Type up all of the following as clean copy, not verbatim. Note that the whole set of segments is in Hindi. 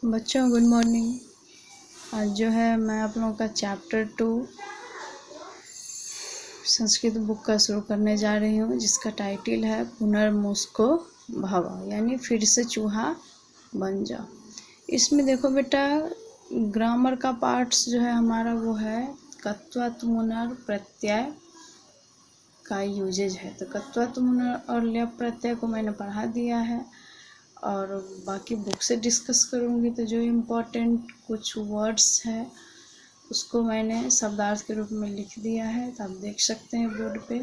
बच्चों गुड मॉर्निंग। आज जो है मैं आप लोगों का चैप्टर 2 संस्कृत बुक का शुरू करने जा रही हूँ, जिसका टाइटल है पुनर्मुस्को भव, यानी फिर से चूहा बन जाओ। इसमें देखो बेटा, ग्रामर का पार्ट्स जो है हमारा वो है कत्वात्मुनर प्रत्यय का यूजेज है। तो कत्वात्मुनर और ल्यप प्रत्यय को मैंने पढ़ा दिया है और बाकी बुक से डिस्कस करूँगी। तो जो इम्पोर्टेंट कुछ वर्ड्स है उसको मैंने शब्दार्थ के रूप में लिख दिया है। तो आप देख सकते हैं बोर्ड पे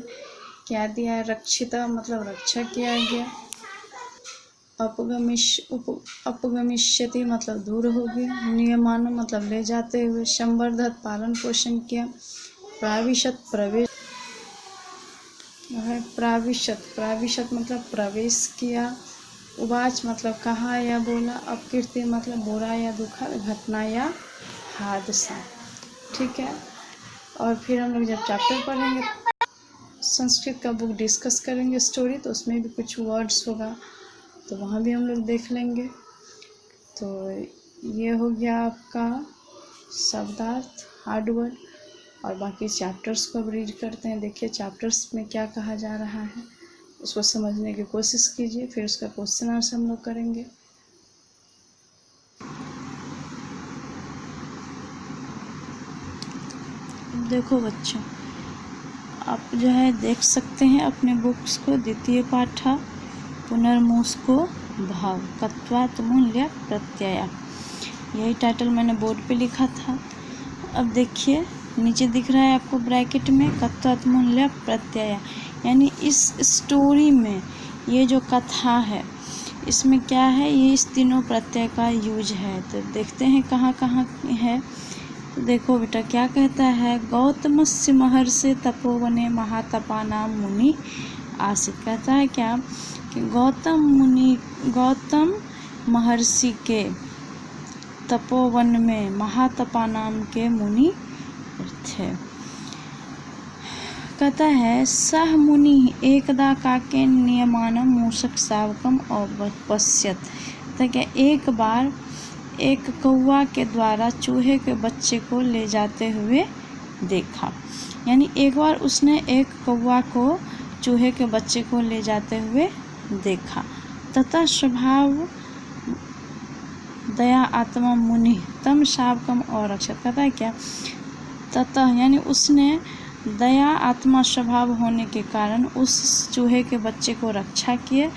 क्या दिया है। रक्षिता मतलब रक्षा किया गया, अपगमिष्यति मतलब दूर हो गया, नियमानो मतलब ले जाते हुए, संवर्धत पालन पोषण किया, प्राविशत प्रवेश है, प्राविशत मतलब प्रवेश किया, उवाच मतलब कहा या बोला, अपकीर्ति मतलब बुरा या दुखद घटना या हादसा। ठीक है। और फिर हम लोग जब चैप्टर पढ़ेंगे, संस्कृत का बुक डिस्कस करेंगे स्टोरी, तो उसमें भी कुछ वर्ड्स होगा तो वहाँ भी हम लोग देख लेंगे। तो ये हो गया आपका शब्दार्थ हार्ड वर्ड। और बाकी चैप्टर्स को अब रीड करते हैं। देखिए चैप्टर्स में क्या कहा जा रहा है, उसको समझने की कोशिश कीजिए। फिर उसका क्वेश्चन आंसर हम लोग करेंगे। देखो बच्चों, आप जो है देख सकते हैं अपने बुक्स को। द्वितीय पाठा पुनर्मुस्को भाव कत्वात्मुल्य प्रत्यय, यही टाइटल मैंने बोर्ड पे लिखा था। अब देखिए नीचे दिख रहा है आपको ब्रैकेट में कत्वात्मुल्य प्रत्यय, यानी इस स्टोरी में ये जो कथा है इसमें क्या है, ये इस तीनों प्रत्यय का यूज है। तो देखते हैं कहाँ कहाँ है। तो देखो बेटा क्या कहता है, गौतमस्य महर्षि तपोवने महातपानाम मुनि आसीत। कहता है क्या कि गौतम महर्षि के तपोवन में महातपा नाम के मुनि थे। कहता है सह मुनि एकदा काके नियमानम मूषक शावकम अवपश्यत। तो क्या एक बार एक कौवा के द्वारा चूहे के बच्चे को ले जाते हुए देखा, यानी एक बार उसने एक कौवा को चूहे के बच्चे को ले जाते हुए देखा। तथा स्वभाव दया आत्मा मुनि तम शावकम और रक्षक। कहता है क्या, ततः यानी उसने दया आत्मा स्वभाव होने के कारण उस चूहे के बच्चे को रक्षा किए,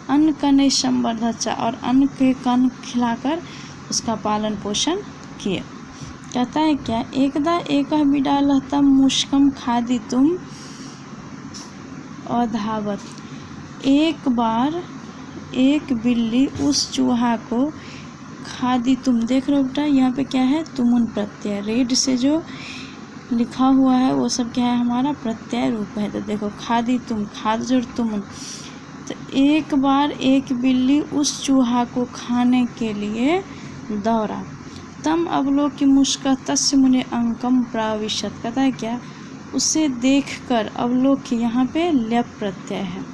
अन्न कने संवर्धत, और अन्न के कण खिलाकर उसका पालन पोषण किए। कहता है क्या, एकदा एक बिडाल तम मुष्कम खादितुम अधावत। एक बार एक बिल्ली उस चूहा को खादितुम, देख रहे हो बेटा यहाँ पे क्या है, तुमुन प्रत्यय, रेड से जो लिखा हुआ है वो सब क्या है, हमारा प्रत्यय रूप है। तो देखो खादितुम, खाद जोड़ तुमुन। तो एक बार एक बिल्ली उस चूहा को खाने के लिए दौड़ा, तम अवलोकि मुष्का तस्य मुनि अंकम प्राविशत। कहता है क्या, उसे देखकर अवलोकि, यहाँ पे ल्यप प्रत्यय है,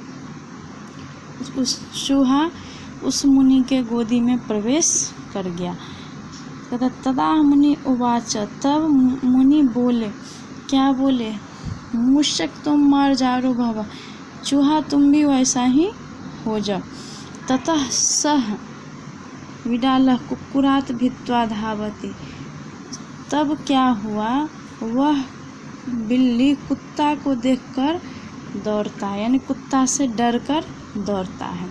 उस चूहा उस मुनि के गोदी में प्रवेश कर गया। कहता तदा मुनि उवाच, तब मुनि बोले, क्या बोले, मूषक तुम मार जारो भव, चूहा तुम भी वैसा ही हो जाओ। ततः सह विडालः कुक्कुरात भित्वा धावति। तब क्या हुआ, वह बिल्ली कुत्ता को देखकर दौड़ता है, यानी कुत्ता से डरकर दौड़ता है।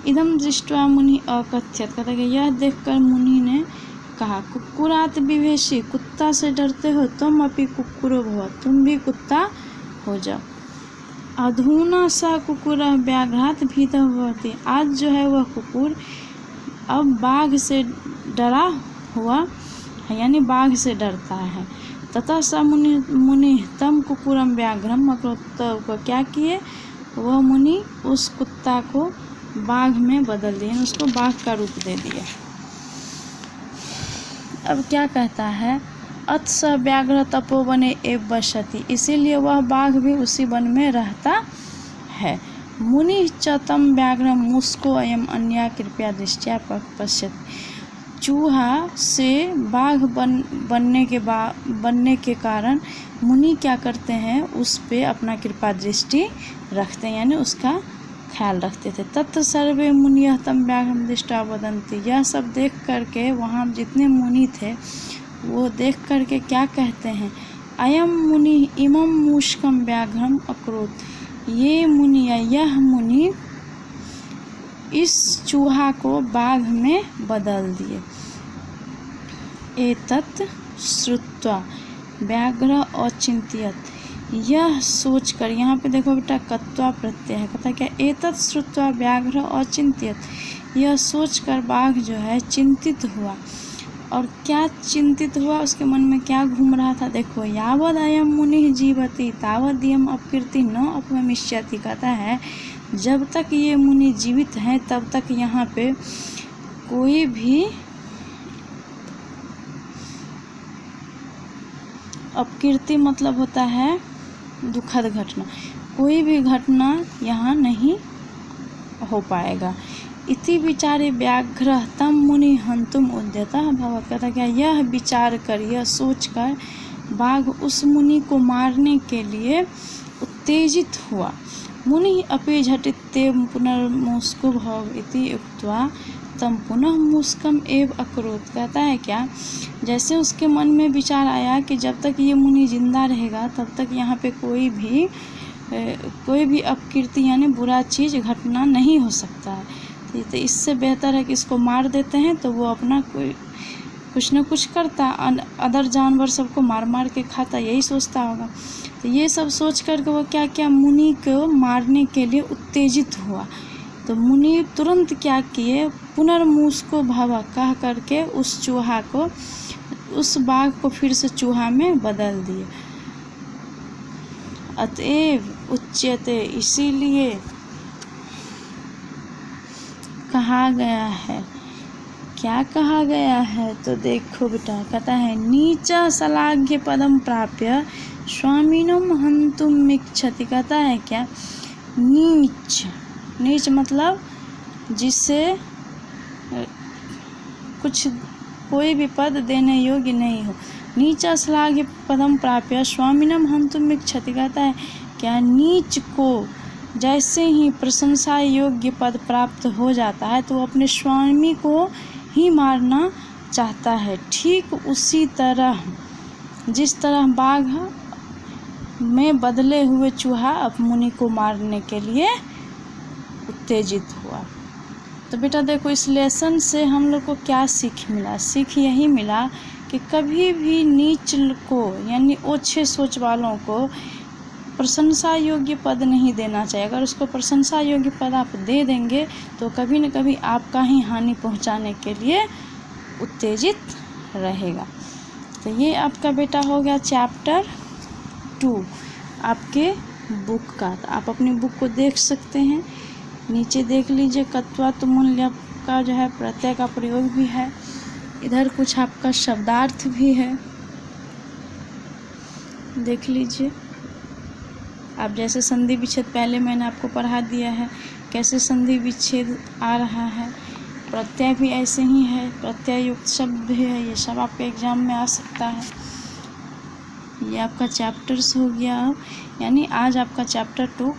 इदम दृष्ट्वा मुनि अकथ्यत। कहता है यह देखकर मुनि ने कहा, कुक्कुरात विभेषी, कुत्ता से डरते हो, तुम अपि कुक्कुरो भव, तुम भी कुत्ता हो जाओ। अधुना सा कुक्कुरः व्याघ्रात भीतः भवति। आज जो है वह कुक्कुर अब बाघ से डरा हुआ है, यानी बाघ से डरता है। ततः स मुनि तम कुक्कुरम व्याघ्रम अकरोत्। क्या किए, वह मुनि उस कुत्ता को बाघ में बदल दिए, उसको बाघ का रूप दे दिया। अब क्या कहता है, अथ स व्याघ्र तपोवने एव बसति, इसीलिए वह बाघ भी उसी वन में रहता है। मुनि च तम व्याघ्रम मुस्को अयम अन्या कृपया दृष्टिया पश्यति। चूहा से बाघ बनने के कारण मुनि क्या करते हैं, उस पे अपना कृपा दृष्टि रखते हैं, यानी उसका ख्याल रखते थे। तत्र सर्वे मुनियः तं व्याघ्रं दृष्ट्वा वदन्ति, यह सब देख करके वहाँ जितने मुनि थे वो देख करके क्या कहते हैं, अयम मुनि इमं मूषकं व्याघ्रम अकरोत्, ये मुनि या यह मुनि इस चूहा को बाघ में बदल दिए। एतत् श्रुत्वा व्याघ्र औचिन्त्यत, यह सोचकर, यहाँ पे देखो बेटा कत्वा प्रत्यय है, कहता क्या, एतत् श्रुत्वा व्याघ्र औचिन्त्यत, यह सोचकर बाघ जो है चिंतित हुआ। और क्या चिंतित हुआ, उसके मन में क्या घूम रहा था, देखो, यावद अयम मुनि जीवति तावद इयम् अपकीर्ति न अपगमिष्यति, कहता है जब तक ये मुनि जीवित हैं तब तक यहाँ पे कोई भी अपकीर्ति मतलब होता है दुखद घटना, कोई भी घटना यहाँ नहीं हो पाएगा। इति विचारे व्याघ्र तम मुनि हंतुम उद्यतः भवत्, कहता क्या, यह विचार कर, यह सोच कर बाघ उस मुनि को मारने के लिए उत्तेजित हुआ। मुनि अपि झटित्येव पुनर्मूषको भव इति उक्त्वा तम पुनः मूषकम एव अकरोत्, कहता है क्या, जैसे उसके मन में विचार आया कि जब तक ये मुनि जिंदा रहेगा तब तक यहाँ पे कोई भी अपकीर्ति यानी बुरा चीज़ घटना नहीं हो सकता है, तो इससे बेहतर है कि इसको मार देते हैं, तो वो अपना कुछ न कुछ करता, अदर जानवर सबको मार मार के खाता, यही सोचता होगा। तो ये सब सोच कर के वो क्या क्या मुनि को मारने के लिए उत्तेजित हुआ। तो मुनि तुरंत क्या किए, पुनर्मूषको भव कह करके उस चूहा को, उस बाघ को फिर से चूहा में बदल दिए। अतएव उच्यते, इसीलिए कहा गया है, क्या कहा गया है, तो देखो बेटा, कहता है नीचा शलाघ्य पदम प्राप्य स्वामिनम हंतुम इच्छति, कहता है क्या, नीच, नीच मतलब जिससे कुछ कोई भी पद देने योग्य नहीं हो, नीचा श्लाघ्य पदम प्राप्य स्वामिनम हंतुम इच्छति, कहता है क्या, नीच को जैसे ही प्रशंसा योग्य पद प्राप्त हो जाता है तो वो अपने स्वामी को ही मारना चाहता है। ठीक उसी तरह जिस तरह बाघ में बदले हुए चूहा अब मुनि को मारने के लिए उत्तेजित हुआ। तो बेटा देखो, इस लेसन से हम लोग को क्या सीख मिला, सीख यही मिला कि कभी भी नीच को यानी ओछे सोच वालों को प्रशंसा योग्य पद नहीं देना चाहिए। अगर उसको प्रशंसा योग्य पद आप दे देंगे तो कभी न कभी आपका ही हानि पहुंचाने के लिए उत्तेजित रहेगा। तो ये आपका बेटा हो गया चैप्टर 2 आपके बुक का। तो आप अपनी बुक को देख सकते हैं, नीचे देख लीजिए कत्वा तुमुल का जो है प्रत्यय का प्रयोग भी है, इधर कुछ आपका शब्दार्थ भी है, देख लीजिए। आप जैसे संधि विच्छेद पहले मैंने आपको पढ़ा दिया है, कैसे संधि विच्छेद आ रहा है, प्रत्यय भी ऐसे ही है, प्रत्यय युक्त शब्द भी है, ये सब आपके एग्जाम में आ सकता है। ये आपका चैप्टर्स हो गया अब, यानी आज आपका चैप्टर 2